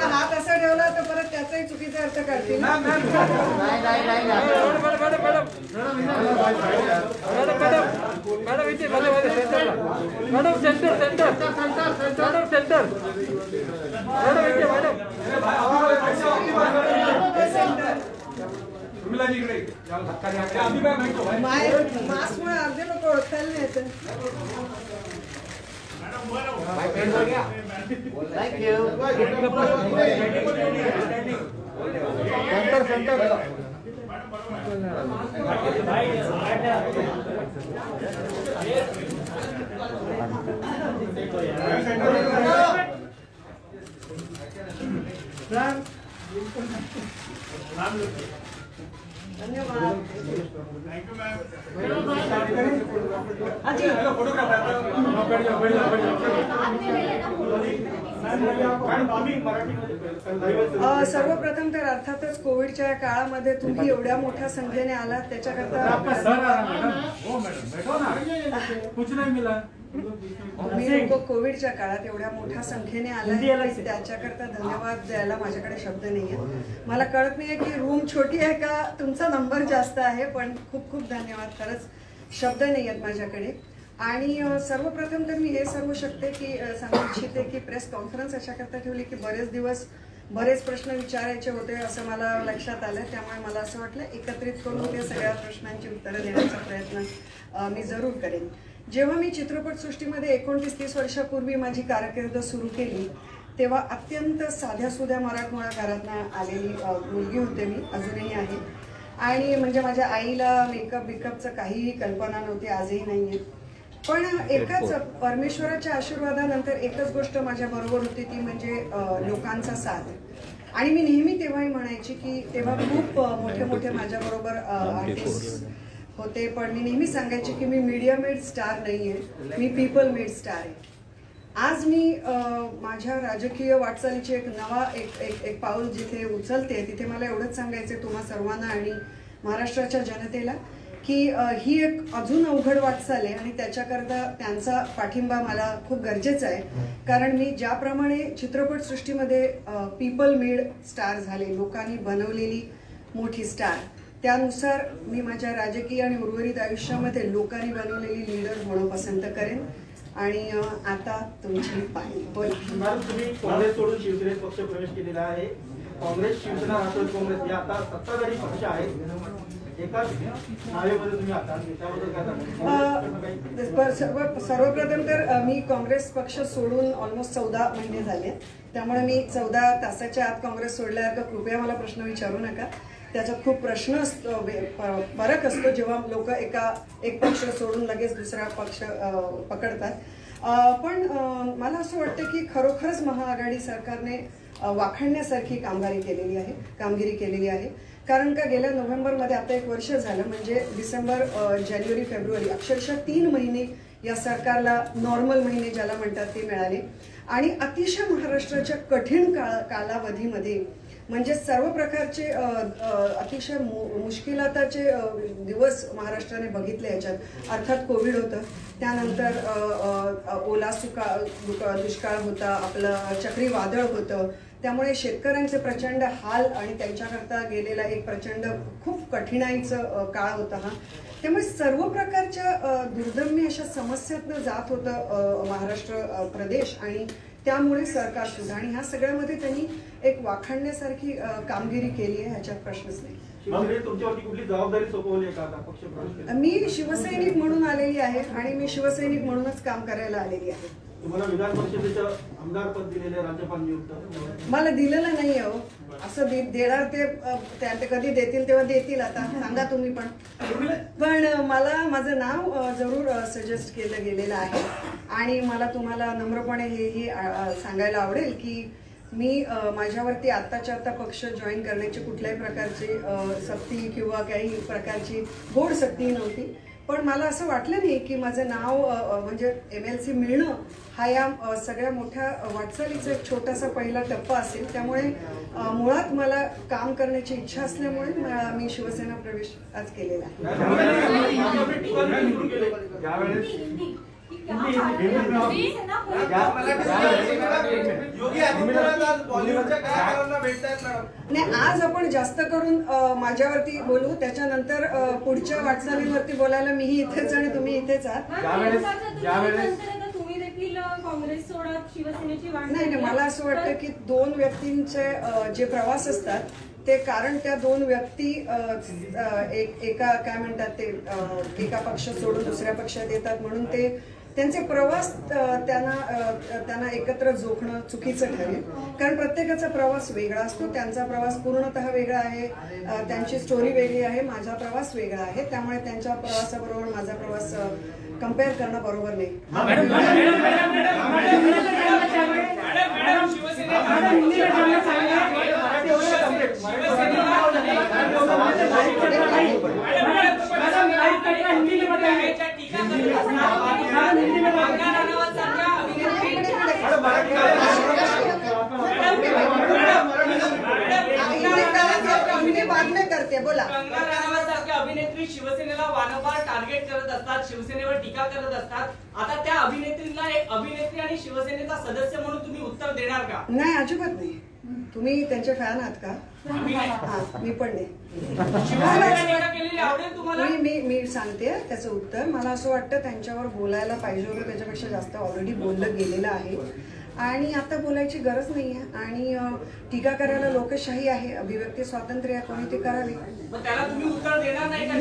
हात असा ठेवला तर परत त्याचाही चुकीचा अर्थ काढतील. मास्कमुळे अर्धे लोक ओळखायला नाही येत. Thank you. धन्यवाद. सर्वप्रथम तर अर्थातच कोविडच्या काळामध्ये तुम्ही एवढ्या मोठ्या संख्येने आलात त्याच्याकरता तुम्ही लोक कोविडच्या काळात एवढ्या मोठ्या संख्येने आलात त्याच्याकरता धन्यवाद द्यायला माझ्याकडे शब्द नाहीये. मला कळत नाहीये की रूम छोटी आहे का तुमचा नंबर जास्त आहे, पण खूप खूप धन्यवाद. खरंच शब्द नाही आहेत माझ्याकडे. आणि सर्वप्रथम तर मी हे सांगू शकते की सांगू इच्छिते की प्रेस कॉन्फरन्स अशाकरता ठेवली की बरेच दिवस बरेच प्रश्न विचारायचे होते असं मला लक्षात आलं. त्यामुळे मला असं वाटलं एकत्रित करून ते सगळ्या प्रश्नांची उत्तरं देण्याचा प्रयत्न मी जरूर करेन. जेव्हा मी चित्रपटसृष्टीमध्ये 29-30 वर्षापूर्वी माझी कारकीर्द सुरू केली तेव्हा अत्यंत साध्यासुध्या मराठमोळ्या घरातनं आलेली मुलगी होते मी, अजूनही आहे. आणि म्हणजे माझ्या आईला मेकअपचं काहीही कल्पना नव्हती, आजही नाही आहे. पण एकच परमेश्वराच्या आशीर्वादानंतर एकच गोष्ट माझ्या बरोबर होती ती म्हणजे लोकांचा साथ. आणि मी नेहमी तेव्हाही म्हणायची की तेव्हा खूप मोठे मोठे माझ्याबरोबर आर्टिस्ट होते, पण मी नेहमी सांगायचे की मी मीडिया मेड स्टार नाही आहे, मी पीपल मेड स्टार आहे. आज मी माझ्या राजकीय वाटचालीची एक पाऊल जिथे उचलते तिथे मला एवढंच सांगायचं तुम्हा सर्वांना आणि महाराष्ट्राच्या जनतेला की ही एक अजून अवघड वाटचाल आहे आणि त्याच्याकरता त्यांचा पाठिंबा मला खूप गरजेचा आहे. कारण मी ज्याप्रमाणे चित्रपटसृष्टीमध्ये पीपल मेड स्टार झाले, लोकांनी बनवलेली मोठी स्टार, त्यानुसार मी माझ्या राजकीय आणि उर्वरित आयुष्यामध्ये लोकांनी बनवलेली लीडर होणं पसंत करेन. आणि आता तुमची पाहिजे. तुम्ही काँग्रेस सोडून शिवसेनेत पक्ष प्रवेश केलेला आहे. काँग्रेस, शिवसेना, राष्ट्रवादी काँग्रेस या आता सत्ताधारी पक्ष आहेत. एकाच नावेमध्ये तुम्ही आता त्याबद्दल काय सांगता? सर्वप्रथम तर मी काँग्रेस पक्ष सोडून ऑलमोस्ट 14 महिने झाले. त्यामुळे मी 14 तासाच्या आत काँग्रेस सोडल्यासारखं कृपया मला प्रश्न विचारू नका. त्याच्यात खूप प्रश्न असतो, फरक असतो जेव्हा लोक एक पक्ष सोडून लगेच दुसरा पक्ष पकडतात. पण मला असं वाटतं की खरोखरच महाआघाडी सरकारने वाखाणण्यासारखी कामगिरी केलेली आहे. कारण का गेल्या नोव्हेंबरमध्ये आता 1 वर्ष झालं, म्हणजे डिसेंबर, जानेवारी, फेब्रुवारी अक्षरशः 3 महिने या सरकारला नॉर्मल महिने ज्याला म्हणतात ते मिळाले. आणि अतिशय महाराष्ट्राच्या कठीण कालावधीमध्ये म्हणजे सर्व प्रकारचे अतिशय मुश्किलाताचे दिवस महाराष्ट्राने बघितले. याच्यात अर्थात कोविड होतं, त्यानंतर ओला दुष्काळ होता, आपलं चक्रीवादळ होतं, त्यामुळे शेतकऱ्यांचे प्रचंड हाल आणि त्यांच्याकरता गेलेला एक प्रचंड खूप कठीणाईचं काळ होता हा. त्यामुळे सर्व प्रकारच्या दुर्दम्य अशा समस्यातनं जात होतं महाराष्ट्र प्रदेश आणि त्यामुळे सरकार सुद्धा. आणि ह्या सगळ्यामध्ये त्यांनी एक वाखाणण्यासारखी कामगिरी केली आहे, ह्याच्यात प्रश्नच नाही. मी शिवसैनिक म्हणून आलेली आहे आणि मी शिवसैनिक म्हणूनच काम करायला आलेली आहे. तुम्हाला विधान परिषदेचं आमदार पद दिलेले राज्यपाल नियुक्त मला दिलेलं नाही हो. असं देणार ते कधी देतील तेव्हा देतील. आता सांगा तुम्ही. पण मला माझं नाव जरूर सजेस्ट केलं गेलेलं आहे. आणि मला तुम्हाला नम्रपणे हेही सांगायला आवडेल की मी माझ्यावरती आत्ताच्या आत्ता पक्ष जॉईन करण्याची कुठल्याही प्रकारची सक्ती किंवा काही प्रकारची गोड सक्ती नव्हती. पण मला असं वाटलं नाही की माझं नाव म्हणजे MLC मिळणं हा या सगळ्या मोठ्या वाटचालीचा एक छोटासा पहिला टप्पा असेल. त्यामुळे मुळात मला काम करण्याची इच्छा असल्यामुळे मी शिवसेना प्रवेश आज केलेला आहे. नाही, आज आपण जास्त करून माझ्यावरती बोलू, त्याच्यानंतर पुढच्या वाटचालींवरती बोलायला मीही इथेच आणि तुम्ही इथेच आहात. नाही, मला असं वाटतं की दोन व्यक्तींचे जे प्रवास असतात ते कारण त्या दोन व्यक्ती एका काय म्हणतात ते एका पक्ष सोडून दुसऱ्या पक्षात येतात म्हणून ते त्यांचे प्रवास त्यांना एकत्र जोखणं चुकीचं ठरेल. कारण प्रत्येकाचा प्रवास वेगळा असतो. त्यांचा प्रवास पूर्णतः वेगळा आहे, त्यांची स्टोरी वेगळी आहे, माझा प्रवास वेगळा आहे. त्यामुळे त्यांच्या प्रवासाबरोबर माझा प्रवास कम्पेअर करणं बरोबर नाही. बातम्या करते बोला. अभिनेत्री शिवसेनेला वारंवार टार्गेट करत असतात, शिवसेनेवर टीका करत असतात. आता त्या अभिनेत्रीला एक अभिनेत्री आणि शिवसेनेचा सदस्य म्हणून तुम्ही उत्तर देणार का? नाही, अजिबात नाही. तुम्ही त्यांचे फॅन आहात का? मी पण नाही. मी सांगते त्याचं उत्तर. मला असं वाटतं त्यांच्यावर बोलायला पाहिजे होतं, त्याच्यापेक्षा जास्त ऑलरेडी बोललं गेलेलं आहे आणि आता बोलायची गरज नाही आहे. आणि टीका करायला लोकशाही आहे, अभिव्यक्ती स्वातंत्र्य आहे, कोणी ती करावी.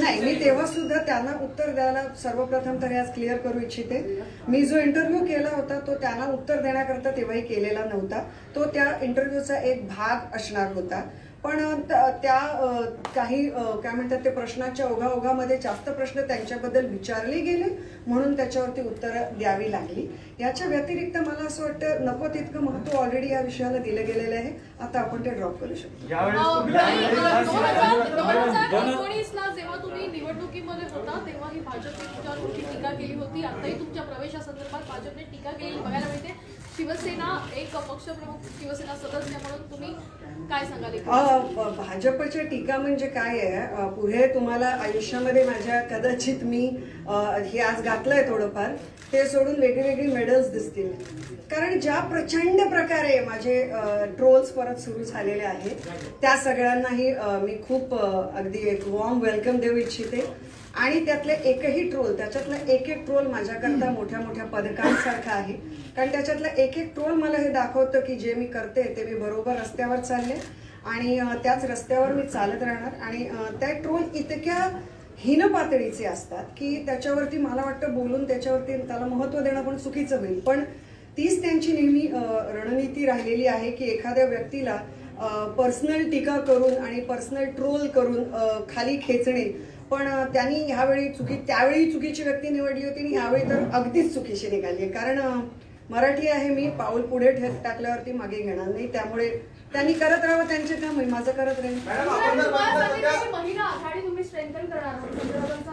नाही, मी तेव्हा सुद्धा त्यांना उत्तर द्यायला सर्वप्रथम तर आज क्लिअर करू इच्छिते, मी जो इंटरव्ह्यू केला होता तो त्यांना उत्तर देण्याकरता तेव्हाही केलेला नव्हता. तो त्या इंटरव्ह्यूचा एक भाग असणार होता. पण त्या काही काय म्हणतात ते प्रश्नाच्या ओघाओघामध्ये जास्त प्रश्न त्यांच्याबद्दल विचारले गेले म्हणून त्याच्यावरती उत्तरं द्यावी लागली. याच्या व्यतिरिक्त मला असं वाटतं नको तितकं महत्व ऑलरेडी या विषयाला दिलं गेलेलं आहे. आता आपण ते ड्रॉप करू शकतो. 2019ला जेव्हा तुम्ही निवडणुकीमध्ये होता तेव्हा ही भाजपने तुमच्यावर मोठी टीका केली होती. आताही तुमच्या प्रवेशासंदर्भात भाजपने टीका केली बघायला मिळते. शिवसेना एक पक्षप्रमुख, शिवसेना सदस्य म्हणून तुम्ही काय सांगाल? भाजपच्या टीका म्हणजे काय आहे, पुढे तुम्हाला आयुष्यामध्ये माझ्या कदाचित मी हे आज घातलंय थोडंफार, ते सोडून वेगळी मेडल्स दिसतील. कारण ज्या प्रचंड प्रकारे माझे ट्रोल्स परत सुरू झालेले आहेत त्या सगळ्यांनाही मी खूप अगदी एक वॉर्म वेलकम देऊ इच्छिते. आणि त्यातले एकही ट्रोल, त्याच्यातला एक ट्रोल माझ्याकरता मोठ्या मोठ्या पदकांसारखा आहे. कारण त्याच्यातला एक ट्रोल मला हे दाखवतं की जे मी करते ते मी बरोबर रस्त्यावर चालले आणि त्याच रस्त्यावर मी चालत राहणार. आणि त्या ट्रोल इतक्या हीन पातळीचे असतात की त्याच्यावरती मला वाटतं बोलून त्याच्यावरती त्याला महत्व देणं पण चुकीचं होईल. पण तीच त्यांची नेहमी रणनीती राहिलेली आहे की एखाद्या व्यक्तीला पर्सनल टीका करून आणि पर्सनल ट्रोल करून खाली खेचणे. पण त्यांनी ह्यावेळी त्यावेळी चुकीची व्यक्ती निवडली होती आणि ह्यावेळी तर अगदीच चुकीची निघाली. कारण मराठी आहे मी, पाऊल पुढे टाकल्यावरती मागे घेणार नाही. त्यामुळे त्यांनी करत राहावं त्यांचे काम, माझं करत राहील. महिला आघाडी तुम्ही स्ट्रेंथन करणार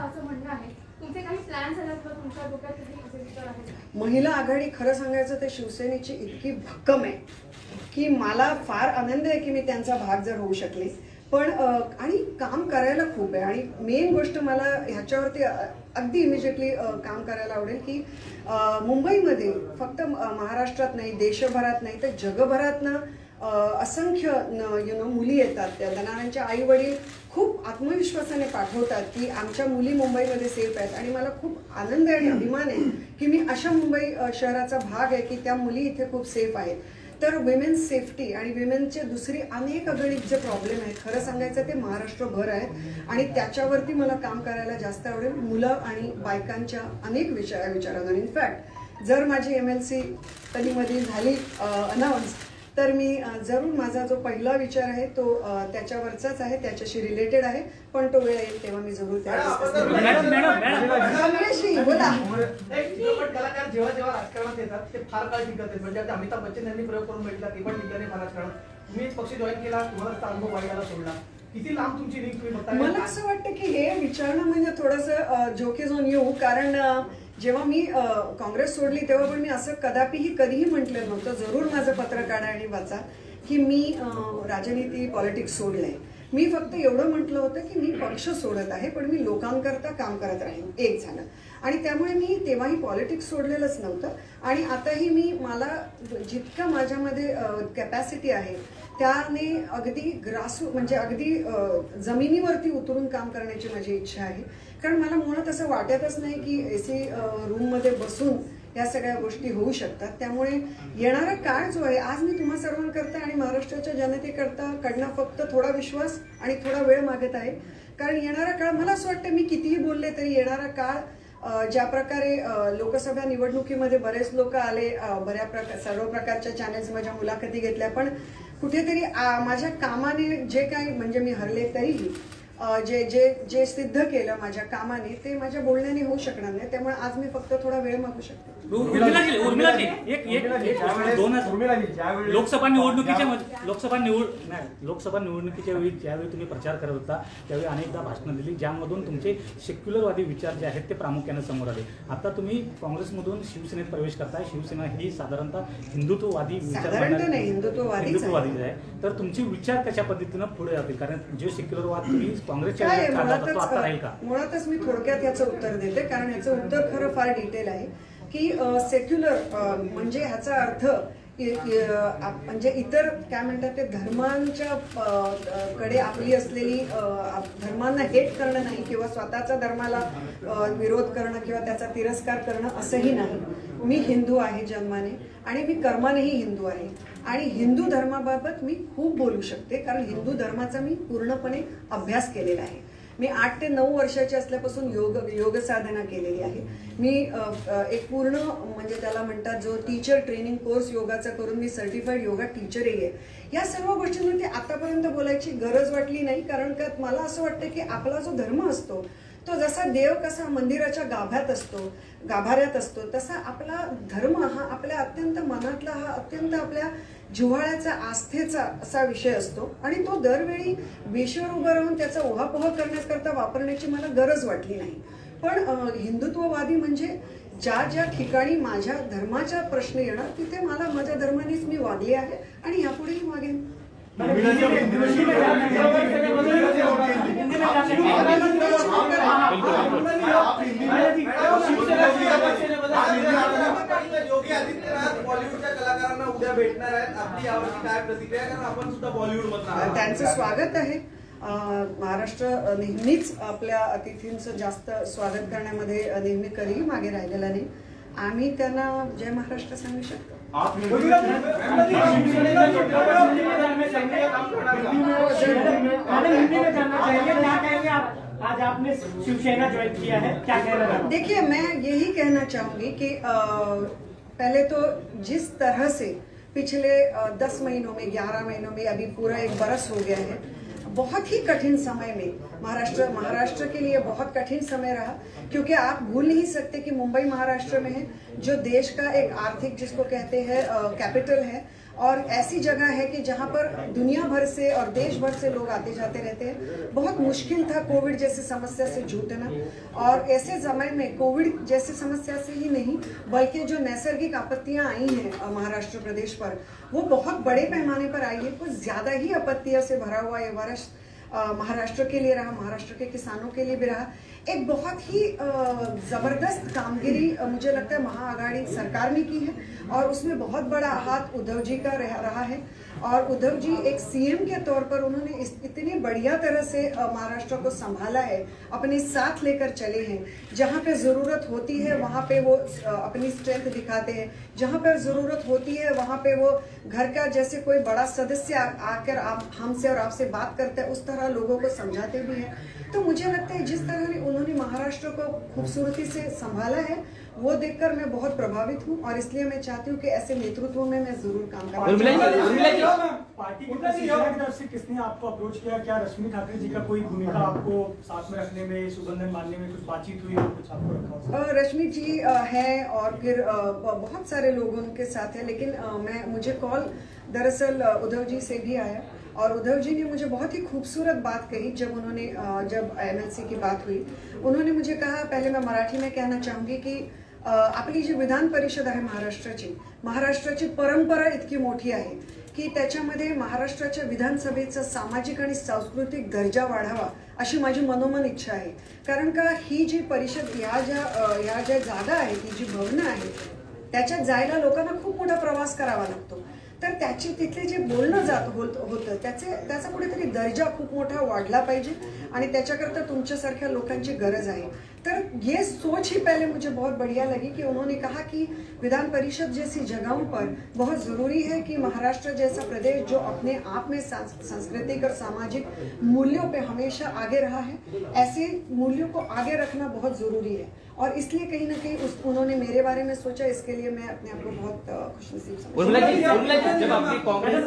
असं म्हणणं आहे, तुमचे काही प्लॅन्स तुमच्या डोक्यात? महिला आघाडी खरं सांगायचं तर शिवसेनेची इतकी भक्कम आहे की मला फार आनंद आहे की मी त्यांचा भाग जर होऊ शकले. पण आणि काम करायला खूप आहे. आणि मेन गोष्ट मला ह्याच्यावरती अगदी इमिजिएटली काम करायला आवडेल की मुंबईमध्ये फक्त महाराष्ट्रात नाही, देशभरात नाही तर जगभरातनं असंख्य मुली येतात. त्यांच्या आई वडील खूप आत्मविश्वासाने पाठवतात की आमच्या मुली मुंबईमध्ये सेफ आहेत. आणि मला खूप आनंद आणि अभिमान आहे की मी अशा मुंबई शहराचा भाग आहे की त्या मुली इथे खूप सेफ आहेत. तर विमेन्स सेफ्टी आणि विमेनचे दुसरी अनेक अगणित जे प्रॉब्लेम आहेत खरं सांगायचं ते महाराष्ट्रभर आहेत आणि त्याच्यावरती मला काम करायला जास्त आवडेल. मुलं आणि बायकांच्या अनेक विचारांवर. इनफॅक्ट जर माझी MLC कधीमध्ये झाली अनाऊन्स तर मी जरूर माझा जो पहिला विचार आहे तो त्याच्यावरचाच आहे, त्याच्याशी रिलेटेड आहे, पण तो वेळ येईल तेव्हा मी जरूर त्या संदेशी बोला. एक चित्रपट कलाकार जेव्हा जेव्हा राजकारणात येतात ते फार काळ टिकत आहेत. म्हणजे आता अमिताभ बच्चन यांनी प्रयोग करून भेटला, ते पण टिकले फार राजकारणात. तुम्ही पक्ष जॉईन केला, तुम्हाला अनुभव वाईटाला सोडला, किती लांब तुमची लिंक तुम्ही बघता? मला असं वाटतं की हे विचारणं म्हणजे थोडंसं जोकेज ऑन यू, कारण जेव्हा मी काँग्रेस सोडली तेव्हा पण मी असं कधीही म्हटलं नव्हतं. जरूर माझं पत्र काढा आणि वाचा की मी राजनीती पॉलिटिक्स सोडलंय. मी फक्त एवढं म्हटलं होतं की मी पक्ष सोडत आहे, पण मी लोकांकरता काम करत राहीन. एक झालं. आणि त्यामुळे मी तेव्हाही पॉलिटिक्स सोडलेलंच नव्हतं. आणि आताही मला जितकं माझ्यामध्ये कॅपॅसिटी आहे त्याने अगदी म्हणजे अगदी जमिनीवरती उतरून काम करण्याची माझी इच्छा आहे. कारण मला मुळात असं वाटतच नाही की AC रूममध्ये बसून या सगळ्या गोष्टी होऊ शकतात. त्यामुळे येणारा काळ जो आहे, आज मी तुम्हा सर्वांकरता आणि महाराष्ट्राच्या जनतेकडनं फक्त थोडा विश्वास आणि थोडा वेळ मागत आहे. कारण येणारा काळ, मला असं वाटतं मी कितीही बोलले तरी येणारा काळ ज्या प्रकारे लोकसभा निवडणुकीमध्ये बरेच लोक आले, सर्व प्रकारच्या चॅनेल्स माझ्या मुलाखती घेतल्या, पण कुठेतरी माझ्या कामाने जे काही, म्हणजे मी हरले तरीही जे सिद्ध केलं माझ्या कामाने ते माझ्या बोलण्याने होऊ शकणार नाही. त्यामुळे आज मी फक्त थोडा वेळ मागू शकते. लोकसभा निवडणुकीच्या वेळी ज्यावेळी तुम्ही प्रचार करत होता त्यावेळी अनेकदा भाषणं दिली ज्यामधून तुमचे सेक्युलरवादी विचार जे आहेत ते प्रामुख्याने समोर आले. आता तुम्ही काँग्रेसमधून शिवसेनेत प्रवेश करताय. शिवसेना ही साधारणतः हिंदुत्ववादी हिंदुत्ववादी आहे. तर तुमचे विचार कशा पद्धतीनं पुढे जातील? कारण जे सेक्युलरवाद तुम्ही काँग्रेसच्या मुळातच मी थोडक्यात याचं उत्तर देते, कारण याचं उत्तर खरं फार डिटेल आहे की सेक्युलर म्हणजे ह्याचा अर्थ म्हणजे इतर काय म्हणतात ते धर्मांच्या कडे आपली असलेली धर्मांना हेट करणं नाही किंवा स्वतःच्या धर्माला विरोध करणं किंवा त्याचा तिरस्कार करणं असंही नाही. मी हिंदू आहे जन्माने आणि मी कर्मानेही हिंदू आहे आणि हिंदू धर्माबाबत मी खूप बोलू शकते, कारण हिंदू धर्माचा मी पूर्णपणे अभ्यास केलेला आहे. मी 8 ते 9 वर्षाची असल्यापासून योग साधना केलेली आहे. मी एक पूर्ण म्हणजे त्याला म्हणतात जो टीचर ट्रेनिंग कोर्स योगाचा करून मी सर्टिफाईड योगा टीचरही आहे. या सर्व गोष्टींवरती आतापर्यंत बोलायची गरज वाटली नाही, कारण का मला असं वाटतं की आपला जो धर्म असतो तो जसा देव कसा मंदिराच्या गाभाऱ्यात असतो तसा आपला धर्म हा आपल्या अत्यंत मनातला, हा अत्यंत आपल्या जिव्हाळ्याचा, आस्थेचा असा विषय असतो आणि तो दरवेळी वेशीवर उभं राहून त्याचा ओहापोह करण्याकरता वापरण्याची मला गरज वाटली नाही. पण हिंदुत्ववादी म्हणजे ज्या ठिकाणी माझ्या धर्माचा प्रश्न येणार तिथे मला माझ्या धर्मानेच मी वागले आहे आणि यापुढेही वागेन. योगी आदित्यनाथ बॉलिवूडच्या कलाकारांना उद्या भेटणार आहेत. आपली यावरची काय प्रतिक्रिया? कारण आपण सुद्धा बॉलिवूडमधून त्यांचं स्वागत आहे. महाराष्ट्र नेहमीच आपल्या अतिथींचं जास्त स्वागत करण्यामध्ये नेहमी कधीही मागे राहिलेला नाही. आम्ही त्यांना जय महाराष्ट्र सांगू शकतो. आज आपने शिवसेना ज्वाइन किया है, क्या कहना है? देखिए, मैं यही कहना चाहूंगी कि पहले तो जिस तरह से पिछले 10 महीनों में 11 महीनों में अभी पूरा 1 बरस हो गया है, बहुत ही कठिन समय में महाराष्ट्र के लिए बहुत कठिन समय रहा, क्योंकि आप भूल नहीं सकते कि मुंबई महाराष्ट्र में है, जो देश का एक आर्थिक जिसको कहते हैं कैपिटल है, और ऐसी जगह है कि जहां पर दुनिया भर से और देश भर से लोग आते जाते रहते हैं। बहुत मुश्किल था कोविड जैसी समस्या से जूझना, और ऐसे समय में कोविड जैसी समस्या से ही नहीं बल्कि जो नैसर्गिक आपत्तियां आई हैं महाराष्ट्र प्रदेश पर, वो बहुत बड़े पैमाने पर आई है। कुछ ज्यादा ही आपत्तियों से भरा हुआ ये वर्ष महाराष्ट्र के लिए रहा, महाराष्ट्र के किसानों के लिए भी रहा। एक बहुत ही जबरदस्त कामगिरी मुझे लगता है महाआघाड़ी सरकार ने की है, और उसमें बहुत बड़ा हाथ उद्धव जी का रहा है। और उद्धव जी एक सीएम के तौर पर उन्होंने इतनी बढ़िया तरह से महाराष्ट्र को संभाला है, अपने साथ लेकर चले हैं। जहाँ पे ज़रूरत होती है वहाँ पे वो अपनी स्ट्रेंथ दिखाते हैं, जहाँ पे ज़रूरत होती है वहाँ पे वो घर का जैसे कोई बड़ा सदस्य आकर हमसे और आपसे बात करते हैं उस तरह लोगों को समझाते भी हैं। तो मुझे लगता है जिस तरह उन्होंने महाराष्ट्र को खूबसूरती से संभाला है वो देखकर मैं बहुत प्रभावित हूँ और इसलिए मैं चाहती हूँ कि ऐसे नेतृत्व में मैं जरूर काम करूँ। पार्टी की तरफ से किसने आपको अप्रोच किया? क्या रश्मि ठाकरे जी का कोई भूमिका आपको साथ में रखने में, सुगंधन मानने में कुछ बातचीत हुई और कुछ आपको रखा? रश्मि जी हैं और फिर बहुत सारे लोग उनके साथ हैं, लेकिन मुझे कॉल दरअसल उद्धव जी से भी आया और उद्धव जी ने मुझे बहुत ही खूबसूरत बात कही जब MLC की बात हुई। उन्होंने मुझे कहा, पहले मैं मराठी में कहना चाहूँगी की आपली जी विधान परिषद आहे महाराष्ट्राची परंपरा इतकी मोठी आहे की त्याच्यामध्ये महाराष्ट्राच्या विधानसभेचा सामाजिक आणि सांस्कृतिक दर्जा वाढावा अशी माझी मनोमन इच्छा आहे। कारण का ही जी परिषद या ज्या जागा आहे, ही जी भवनं आहेत, त्याच्यात जायला लोकांना खूप मोठा प्रवास करावा लागतो, तर त्याची तिथले जे बोलणं होतं त्याचा कुठेतरी दर्जा खूप मोठा वाढला पाहिजे आणि त्याच्याकरता तुमच्यासारख्या लोकांची गरज आहे। तर ये सोच ही पहले मुझे बहुत बढ़िया लगी कि उन्होंने कहा कि विधान परिषद जैसी जगहों पर बहुत ज़रूरी है कि महाराष्ट्र जैसा प्रदेश जो अपने आप में सांस्कृतिक और सामाजिक मूल्यों पे हमेशा आगे रहा है, ऐसे मूल्यों को आगे रखना बहुत ज़रूरी है और इसलिए कहीं ना कहीं उन्होंने मेरे बारे में सोचा। इसके लिए मैं अपने आप को बहुत खुशनसीब समझती हूँ। जब आपने कांग्रेस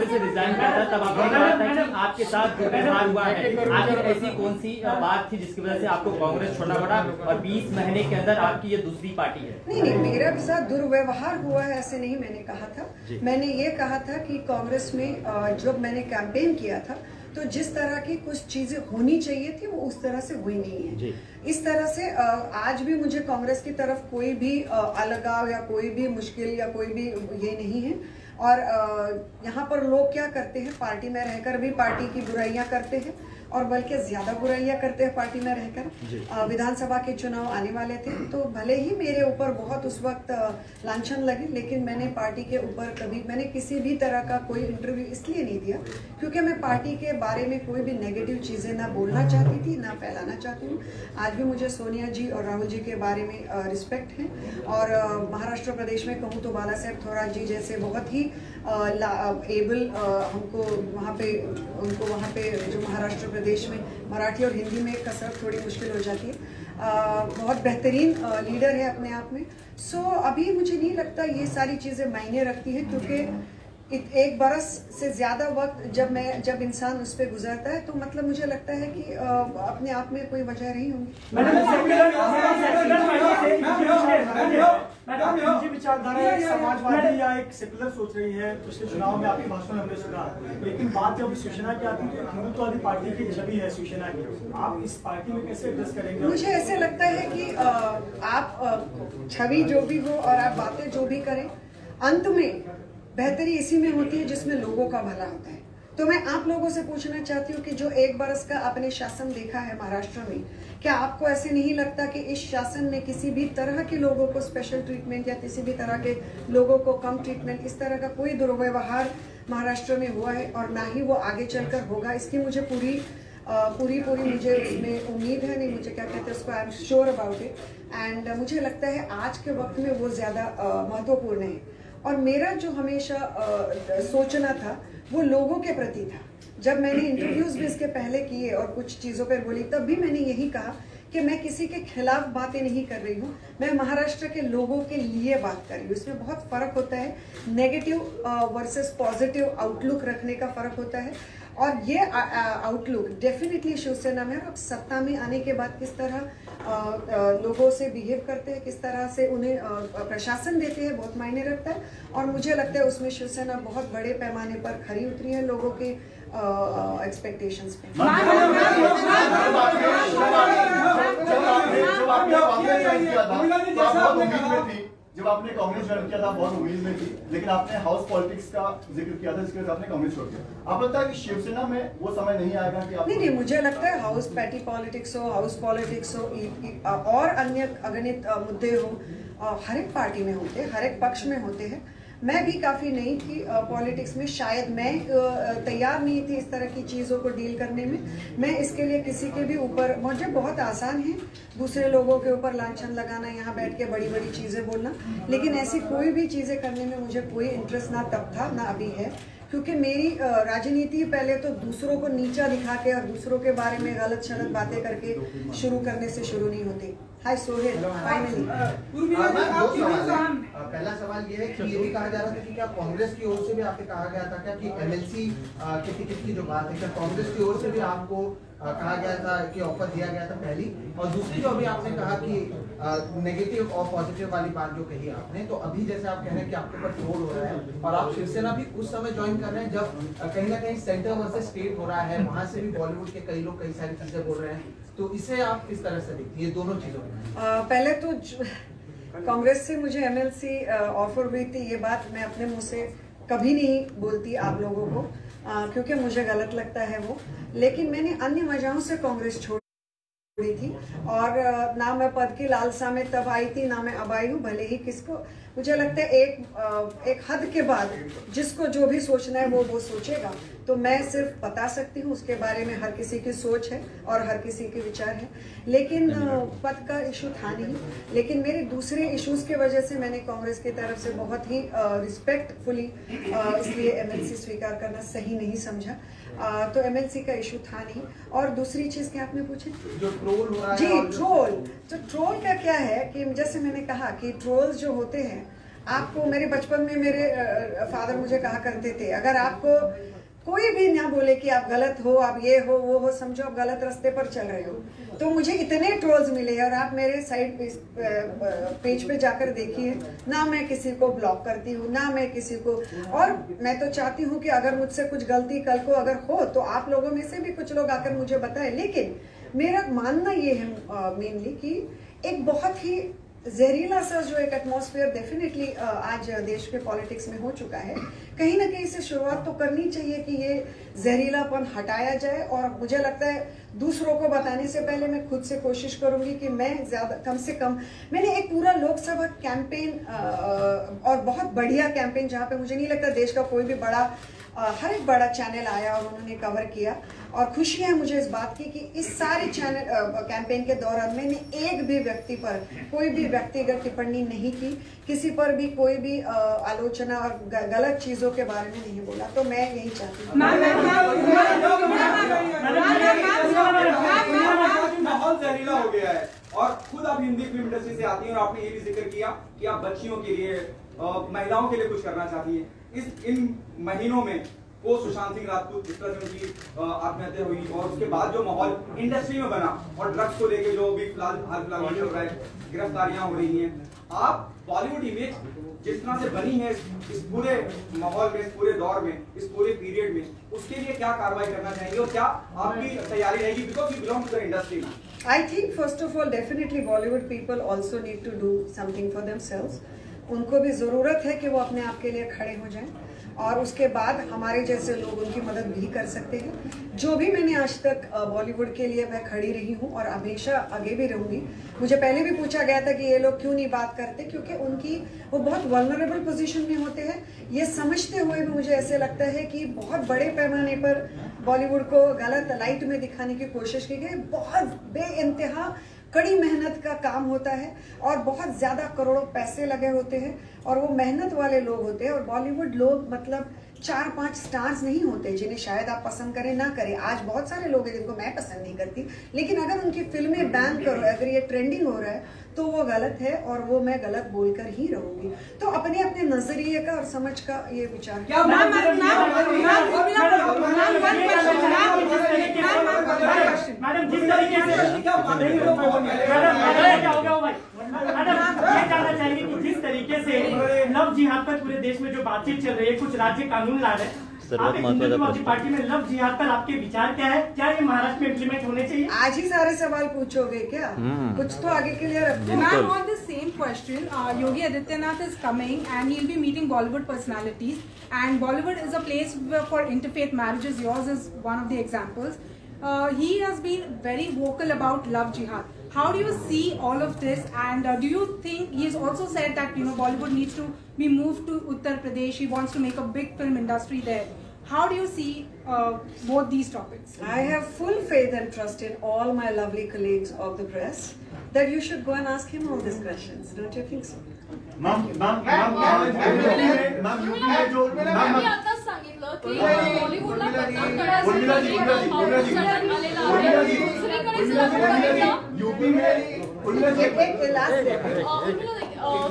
से रिजाइन किया था तब आपने कहा था कि आपके साथ दुर्व्यवहार हुआ है, आखिर ऐसी कौन सी बात थी जिसकी वजह से आपको कांग्रेस छोड़ना पड़ा और 20 महीने के अंदर आपकी ये दूसरी पार्टी है? नहीं, मेरे साथ दुर्व्यवहार हुआ है ऐसे नहीं मैंने कहा था। मैंने ये कहा था कि कांग्रेस में जब मैंने कैंपेन किया था तो जिस तरह की कुछ चीजें होनी चाहिए थी वो उस तरह से हुई नहीं है। इस तरह से आज भी मुझे कांग्रेस की तरफ कोई भी अलगाव या कोई भी मुश्किल या कोई भी ये नहीं है। और यहाँ पर लोग क्या करते हैं, पार्टी में रहकर भी पार्टी की बुराइयां करते हैं और बल्कि ज्यादा बुराइयां करते हैं पार्टी में रहकर। विधानसभा के चुनाव आने वाले थे तो भले ही मेरे ऊपर बहुत उस वक्त लांछन लगे, लेकिन मैंने पार्टी के ऊपर मैंने किसी भी तरह का कोई इंटरव्यू इसलिए नहीं दिया क्योंकि मैं पार्टी के बारे में कोई भी नेगेटिव चीजें ना बोलना चाहती थी ना फैलाना चाहती हूँ। आज भी मुझे सोनिया जी और राहुल जी के बारे में रिस्पेक्ट है और महाराष्ट्र प्रदेश में कहूँ तो बाला साहेब थोरात जी जैसे बहुत ही एबल उनको वहाँ पे जो महाराष्ट्र प्रदेश में मराठी और हिंदी में कसरत थोड़ी मुश्किल हो जाती है, बहुत बेहतरीन लीडर है अपने आप में। सो अभी मुझे नहीं लगता ये सारी चीज़ें मायने रखती हैं क्योंकि एक बरस से ज्यादा वक्त जब इंसान उस पर गुजरता है तो मतलब मुझे लगता है कि अपने आप में कोई वजह नहीं होगी। विचारधारा समाजवादी या एक सेकुलर सोच रही है, पिछले चुनाव में आपके भाषण हमने सुना, लेकिन बात जब शिवसेना की आती है तो हिंदुत्ववादी पार्टी की छवि है शिवसेना की, आप इस पार्टी में कैसे एड्रेस करेंगे? मुझे ऐसे लगता है कि आप छवि जो भी हो और आप बातें जो भी करें, अंत में बेहतरी इसी में होती है जिसमें लोगों का भला होता है। तो मैं आप लोगों से पूछना चाहती हूँ कि जो एक बरस का आपने शासन देखा है महाराष्ट्र में, क्या आपको ऐसे नहीं लगता कि इस शासन में किसी भी तरह के लोगों को स्पेशल ट्रीटमेंट या किसी भी तरह के लोगों को कम ट्रीटमेंट, इस तरह का कोई दुर्व्यवहार महाराष्ट्र में हुआ है और ना ही वो आगे चलकर होगा? इसकी मुझे पूरी मुझे उसमें उम्मीद है, नहीं मुझे क्या कहते हैं उसको, आई am sure about it. And मुझे लगता है आज के वक्त में वो ज़्यादा महत्वपूर्ण है। और मेरा जो हमेशा सोचना था वो लोगों के प्रति था। जब मैंने इंटरव्यूज भी इसके पहले किए और कुछ चीज़ों पर बोली, तब भी मैंने यही कहा कि मैं किसी के खिलाफ बातें नहीं कर रही हूँ, मैं महाराष्ट्र के लोगों के लिए बात कर रही हूँ। इसमें बहुत फ़र्क होता है, नेगेटिव वर्सेस पॉजिटिव आउटलुक रखने का फ़र्क होता है। और ये आउटलुक डेफिनेटली शिवसेना में अब सत्ता में आने के बाद किस तरह लोगों से बिहेव करते हैं, किस तरह से उन्हें प्रशासन देते हैं, बहुत मायने रखता है। और मुझे लगता है उसमें शिवसेना बहुत बड़े पैमाने पर खरी उतरी है लोगों के एक्सपेक्टेशंस पे। जब आपने कांग्रेस ज्वाइन किया था बहुत उम्मीद में थी, लेकिन आपने हाउस पॉलिटिक्स का जिक्र किया था, जिसके वजह से आपने कांग्रेस छोड़ दिया। आप लगता है कि शिवसेना में वो समय नहीं आएगा कि आप? नहीं, मुझे लगता है हाउस पैटी पॉलिटिक्स हो, हाउस पॉलिटिक्स हो और अन्य अगणित मुद्दे हो, हर एक पार्टी में होते हैं, हर एक पक्ष में होते हैं। मैं भी काफ़ी नई थी पॉलिटिक्स में, शायद मैं तैयार नहीं थी इस तरह की चीज़ों को डील करने में। मैं इसके लिए किसी के भी ऊपर, मुझे बहुत आसान है दूसरे लोगों के ऊपर लांछन लगाना, यहाँ बैठ के बड़ी बड़ी चीज़ें बोलना, लेकिन ऐसी कोई भी चीज़ें करने में मुझे कोई इंटरेस्ट ना तब था ना अभी है। क्योंकि मेरी राजनीति पहले तो दूसरों को नीचा दिखा के और दूसरों के बारे में गलत शलत बातें करके शुरू करने से शुरू नहीं होती। हाय सोहेल, फाइनली। पहला सवाल ये है कि ये भी कहा जा रहा था कि क्या कांग्रेस की ओर से भी आपसे कहा गया था क्या कि एमएलसी के टिकट की जो बात है, क्या कांग्रेस की ओर से भी आपको कहा गया था कि ऑफर दिया गया था पहली? और दूसरी जो अभी आपने कहा कि नेगेटिव और पॉजिटिव वाली बात जो कही आपने, तो अभी जैसे आप कह रहे हैं कि आपके ऊपर ट्रोल हो रहा है और आप शिवसेना भी उस समय ज्वाइन कर रहे हैं जब कहीं ना कहीं सेंटर वर्सेस स्टेट हो रहा है, वहां से भी बॉलीवुड के कई लोग कई सारी चीजें बोल रहे हैं, तो इसे आप किस तरह से देखते हैं ये दोनों चीजों में? पहले तो कांग्रेस से मुझे एमएलसी ऑफर हुई थी, ये बात मैं अपने मुंह से कभी नहीं बोलती आप लोगों को, क्योंकि मुझे गलत लगता है वो। लेकिन मैंने अन्य वजहों से कांग्रेस छोड़ी थी और ना मैं पद की लालसा में तब आई थी, ना मैं अब आई हूँ। भले ही किसको, मुझे लगता है एक हद के बाद जिसको जो भी सोचना है वो सोचेगा। तो मैं सिर्फ बता सकती हूँ, उसके बारे में हर किसी की सोच है और हर किसी के विचार है। लेकिन पद का इशू था नहीं, लेकिन मेरे दूसरे इश्यूज के वजह से मैंने कांग्रेस की तरफ से बहुत ही रिस्पेक्टफुली इसलिए एमएलसी स्वीकार करना सही नहीं समझा। तो एमएलसी का इशू था नहीं। और दूसरी चीज क्या आपने पूछी? जो ट्रोल हो रहा है। जी, ट्रोल। तो ट्रोल का क्या है कि जैसे मैंने कहा कि ट्रोल्स जो होते हैं, आपको मेरे बचपन में मेरे फादर मुझे कहा करते थे, अगर आपको कोई भी ना बोले कि आप गलत हो, आप ये हो वो हो, समझो आप गलत रास्ते पर चल रहे हो। तो मुझे इतने ट्रोल्स मिले और आप मेरे साइड पेज पे जाकर देखिए, ना मैं किसी को ब्लॉक करती हूँ, ना मैं किसी को, और मैं तो चाहती हूँ कि अगर मुझसे कुछ गलती कल को अगर हो तो आप लोगों में से भी कुछ लोग आकर मुझे बताएं। लेकिन मेरा मानना ये है मेनली कि एक बहुत ही जहरीला सा जो एक एटमॉस्फेयर डेफिनेटली आज देश के पॉलिटिक्स में हो चुका है, कहीं ना कहीं से शुरुआत तो करनी चाहिए कि ये जहरीलापन हटाया जाए। और मुझे लगता है दूसरों को बताने से पहले मैं खुद से कोशिश करूंगी कि मैं ज्यादा कम से कम, मैंने एक पूरा लोकसभा कैंपेन और बहुत बढ़िया कैंपेन, जहाँ पे मुझे नहीं लगता देश का कोई भी बड़ा हर एक बड़ा चैनल आया और उन्होंने कवर किया। और खुशी है मुझे इस बात की कि इस सारे चैनल कैंपेन के दौरान मैंने एक भी व्यक्ति पर कोई भी व्यक्तिगत टिप्पणी नहीं की, किसी पर भी कोई भी आलोचना और गलत चीजों के बारे में नहीं बोला। तो मैं यही चाहती हूँ। माहौल जहरीला हो गया है और खुद आप हिंदी फिल्म इंडस्ट्री से आती हैं और आपने ये भी जिक्र किया कि आप बच्चियों के लिए, महिलाओं के लिए कुछ करना चाहती हैं। इन महीनों में वो सुशांत सिंह राजपूत जिस तरह से उनकी आत्महत्या हुई और उसके बाद जो माहौल इंडस्ट्री में बना और ड्रग्स को लेके जो भी फिलहाल में चल रहा है, गिरफ्तारियां हो रही हैं, आप बॉलीवुड इमेज जिस तरह से बनी है इस पूरे माहौल में, इस पूरे दौर में, इस पूरे पीरियड में, उसके लिए क्या कार्रवाई करना चाहेंगे और क्या आपकी तैयारी रहेगी? Because you belong to the industry. I think first of all definitely Bollywood people also need to do something for themselves. उनको भी ज़रूरत है कि वो अपने आप के लिए खड़े हो जाएं और उसके बाद हमारे जैसे लोग उनकी मदद भी कर सकते हैं। जो भी मैंने आज तक बॉलीवुड के लिए मैं खड़ी रही हूँ और हमेशा आगे भी रहूँगी। मुझे पहले भी पूछा गया था कि ये लोग क्यों नहीं बात करते, क्योंकि उनकी वो बहुत वल्नरेबल पोजीशन में होते हैं। ये समझते हुए भी मुझे ऐसे लगता है कि बहुत बड़े पैमाने पर बॉलीवुड को गलत लाइट में दिखाने की कोशिश की गई। बहुत बेइंतहा कड़ी मेहनत का काम होता है और बहुत ज्यादा करोड़ों पैसे लगे होते हैं और वो मेहनत वाले लोग होते हैं। और बॉलीवुड लोग मतलब 4-5 स्टार्स नहीं होते जिन्हें शायद आप पसंद करें ना करें। आज बहुत सारे लोग हैं जिनको मैं पसंद नहीं करती, लेकिन अगर उनकी फिल्में बैन करो, अगर ये ट्रेंडिंग हो रहा है तो वो गलत है और वो मैं गलत बोलकर ही रहूंगी। तो अपने अपने नजरिए का और समझ का ये विचार क्या मैडम जिस तरीके से ये जानना चाहेंगे कि जिस तरीके से लव जिहाद पर पूरे देश में जो बातचीत चल रही है, कुछ राज्य कानून ला रहे हैं, आप हिंदुत्ववादी पार्टी में लव जिहाद पर आपके विचार क्या है? क्या ये महाराष्ट्र में इम्प्लीमेंट होने चाहिए? आज ही सारे सवाल पूछोगे क्या? कुछ तो आगे के लिए रखो। Ma'am, on the same question, Yogi Adityanath is coming and he'll be meeting Bollywood personalities, and Bollywood is a place for interfaith marriages. Yours is one of the examples. He has been very vocal about love jihad. How do you see all of this? And do you think he has also said that Bollywood needs to be moved to Uttar Pradesh? He wants to make a big film industry there. How do you see both these topics? I have full faith and trust in all my lovely colleagues of the press that you should go and ask him all these questions. Don't you think so? सांगितलं की बॉलिवूडला बदनाम करण्यासाठी UP में एक last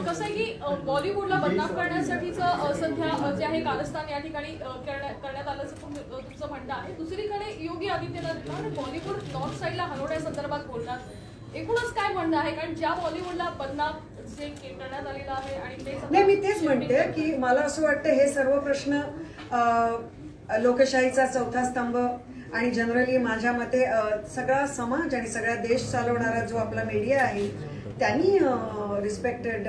कसं आहे की बॉलिवूडला बदनाम करण्यासाठीचं सध्या जे आहे कारस्थान या ठिकाणी करण्यात आल्याचं तुमचं म्हणणं आहे. दुसरीकडे योगी आदित्यनाथ बॉलिवूड नॉर्थ साईडला हलवण्यासंदर्भात बोलतात. एकूणच काय म्हणणं आहे, कारण ज्या बॉलिवूडला बदनाम जे करण्यात आलेलं आहे आणि ते नाही, मी तेच म्हणते की मला असं वाटतं हे सर्व प्रश्न लोकशाहीचा चौथा स्तंभ आणि जनरली माझ्या मते सगळा समाज आणि सगळा देश चालवणारा जो आपला मीडिया आहे त्यांनी रिस्पेक्टेड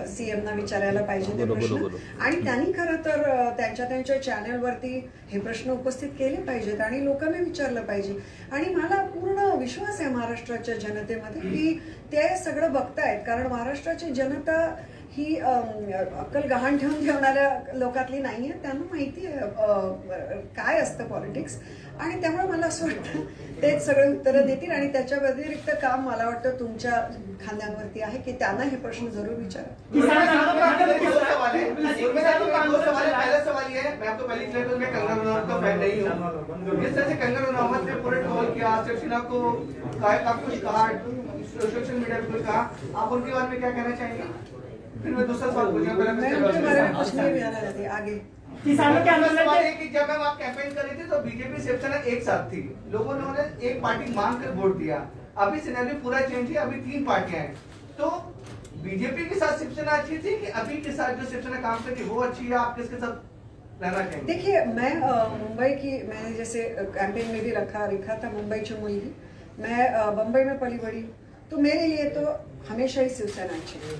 सीएमना विचारायला पाहिजे ते प्रश्न, आणि त्यांनी खरं तर त्यांच्या चॅनलवरती हे प्रश्न उपस्थित केले पाहिजेत आणि लोकांना विचारलं पाहिजे. आणि मला पूर्ण विश्वास आहे महाराष्ट्राच्या जनतेमध्ये की ते सगळं बघतायत, कारण महाराष्ट्राची जनता ही अक्कल गहाण ठेवून ठेवणाऱ्या लोकातली नाही आहे. त्यांना माहिती आहे काय असतं पॉलिटिक्स, आणि त्यामुळे मला असं वाटतं तेच सगळे उत्तरं देतील. आणि त्याच्या व्यतिरिक्त काम मला वाटतं तुमच्या खांद्यांवरती आहे की त्यांना हे प्रश्न जरूर विचारा. पहला सवाल ये है, मैं आपको पहले क्लियर करूं, मैं कंगना रनौत का फैन नहीं हूं. जिस तरह से कंगना रनौत ने पूरे ट्रोल किया, शिवसेना को काफी कुछ कहा, सोशल मीडिया पे कुछ कहा, आप उनके बारे में क्या कहना चाहेंगे? फिर मैं दूसरा सवाल पूछूंगा. मैं उनके बारे में कुछ नहीं कहना चाहती. आगे किसानों के आंदोलन सवाल है कि जब आप कैंपेन कर रही थी तो बीजेपी शिवसेना एक साथ थी, लोगों ने उन्हें एक पार्टी मांग कर वोट दिया. अभी सिनेरियो पूरा चेंज है, अभी 3 पार्टियां हैं. तो बीजेपी के साथ शिवसेना अच्छी थी कि अभी के साथ जो शिवसेना काम करती वो अच्छी है? आप किसके साथ रहना चाहेंगे? देखिए, मैं मुंबई की, मैंने जैसे कैंपेन में भी लिखा था मुंबई चमुलगी, मैं बम्बई में पली बड़ी, तो मेरे लिए तो हमेशा ही शिवसेना अच्छी है,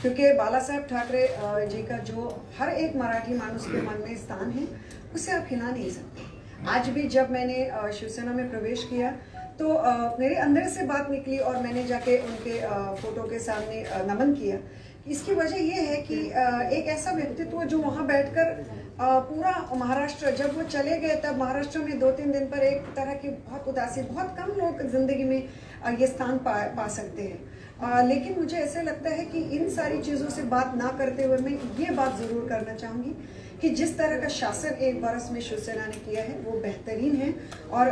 क्योंकि बाला साहेब ठाकरे जी का जो हर एक मराठी मानुस के मन में स्थान है उसे आप हिला नहीं सकते. आज भी जब मैंने शिवसेना में प्रवेश किया तो मेरे अंदर से बात निकली और मैंने जाके उनके फोटो के सामने नमन किया. इसकी वजह ये है कि एक ऐसा व्यक्तित्व जो वहाँ बैठकर पूरा महाराष्ट्र, जब वो चले गए तब महाराष्ट्र में 2-3 दिन पर एक तरह की बहुत उदासी, बहुत कम लोग जिंदगी में ये स्थान पा सकते हैं. लेकिन मुझे ऐसे लगता है कि इन सारी चीज़ों से बात ना करते हुए मैं ये बात ज़रूर करना चाहूँगी कि जिस तरह का शासन 1 बरस में शिवसेना ने किया है वो बेहतरीन है, और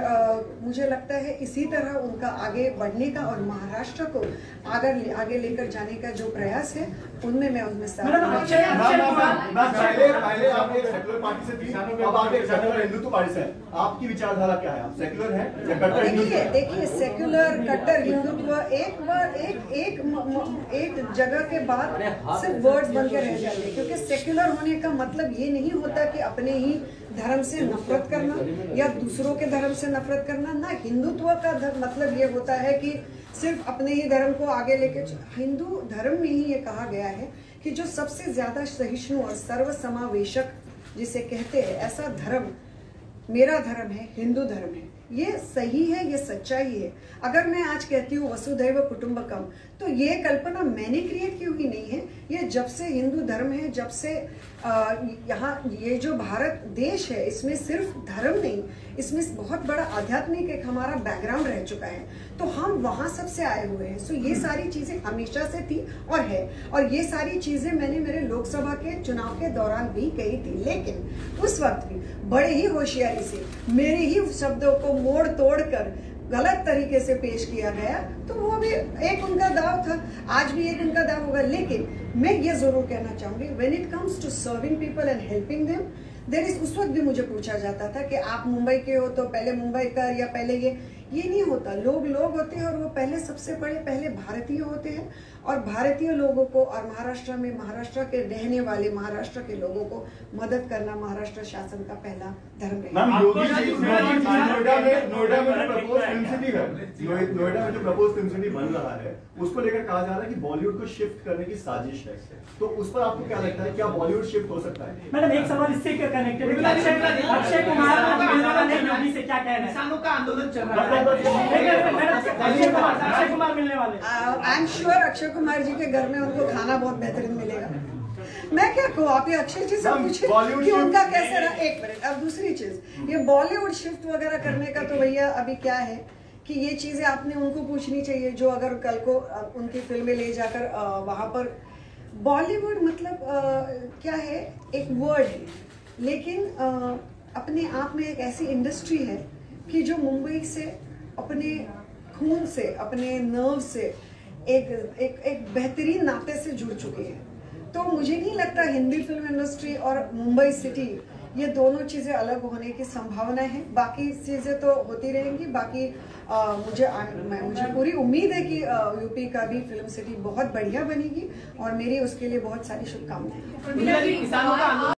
मुझे लगता है इसी तरह उनका आगे बढ़ने का और महाराष्ट्र को आगे लेकर जाने का जो प्रयास है उनमें मैं उनमें साथ. पहले आप एक सेक्युलर पार्टी से थी, अब आप एक सेक्युलर हिंदुत्व पार्टी से. आपकी विचारधारा क्या है? आप सेक्युलर हैं या कट्टर हिंदुत्व? देखिए, सेक्युलर कट्टर हिंदुत्व एक जगह के बाद सिर्फ वर्ड्स बन के रह जाते हैं, क्योंकि सेक्युलर होने का मतलब ये नहीं होता कि अपने ही धर्म से नफरत करना या दूसरों के धर्म से नफरत करना. ना, हिंदुत्व का मतलब ये होता है कि सिर्फ अपने ही धर्म को आगे लेके. हिंदू धर्म में ही ये कहा गया है कि जो सबसे ज्यादा सहिष्णु और सर्वसमावेशक जिसे कहते हैं, ऐसा धर्म मेरा धर्म है, हिंदू धर्म है. ये सही है, ये सच्चाई है. अगर मैं आज कहती हूँ वसुधैव कुटुंबकम, तो ये कल्पना मैंने क्रिएट की हुई नहीं है. ये जब से हिंदू धर्म है, जब से यहाँ ये जो भारत देश है, इसमें सिर्फ धर्म नहीं, इसमें बहुत बड़ा आध्यात्मिक एक हमारा बैकग्राउंड रह चुका है. तो हम वहाँ सबसे आए हुए हैं. सो ये सारी चीजें हमेशा से थी और है, और ये सारी चीजें मैंने मेरे लोकसभा के चुनाव के दौरान भी कही थी. लेकिन उस वक्त भी बड़े ही होशियारी से मेरे ही शब्दों को मोड़ तोड़ कर गलत तरीके से पेश किया गया, तो वो भी एक उनका दाव था, आज भी एक उनका दाव होगा. लेकिन मैं ये जरूर कहना चाहूंगी, when it comes to serving people and helping them, there is, उस वक्त भी मुझे पूछा जाता था कि आप मुंबई के हो तो पहले मुंबई कर या पहले ये नहीं होता. लोग होते हैं और वो पहले सबसे पहले भारतीय होते हैं, और भारतीय लोगों को और महाराष्ट्र में महाराष्ट्र के रहने वाले महाराष्ट्र के लोगों को मदद करना महाराष्ट्र शासन का पहला धर्म है. मैम, योगी जी नोएडा में प्रपोज फिल्म सिटी है, नोएडा में जो प्रपोज फिल्म सिटी बन रहा है उसको लेकर कहा जा रहा है कि बॉलीवुड को शिफ्ट करने की साजिश है. तो उस पर आपको क्या लगता है, क्या बॉलीवुड शिफ्ट हो सकता है? मैडम, एक सवाल इससे कनेक्टेड है, अक्षय कुमार योगी से क्या कहना है? किसानों का आंदोलन चल रहा है, अक्षय कुमार मिलने वाले. I am sure Akshay Kumar ji के घर में उनको खाना बहुत बेहतरीन मिलेगा. मैं क्या कहूँ, आप ये अक्षय जी से पूछे कि उनका कैसे रहा. एक मिनट. अब दूसरी चीज, ये बॉलीवुड शिफ्ट वगैरह करने का तो भैया अभी क्या है कि ये चीजें आपने उनको पूछनी चाहिए जो अगर कल को उनकी फिल्में ले जाकर वहां पर. बॉलीवुड मतलब क्या है, एक वर्ड है, लेकिन अपने आप में एक ऐसी इंडस्ट्री है कि जो मुंबई से अपने खून से, अपने नर्व से एक बेहतरीन नाते से जुड़ चुके हैं। तो मुझे नहीं लगता हिंदी फिल्म इंडस्ट्री और मुंबई सिटी ये दोनों चीज़ें अलग होने की संभावना है। बाकी चीज़ें तो होती रहेंगी। बाकी मुझे पूरी उम्मीद है कि यूपी का भी फिल्म सिटी बहुत बढ़िया बनेगी और मेरी उसके लिए बहुत सारी शुभकामनाएं हैं।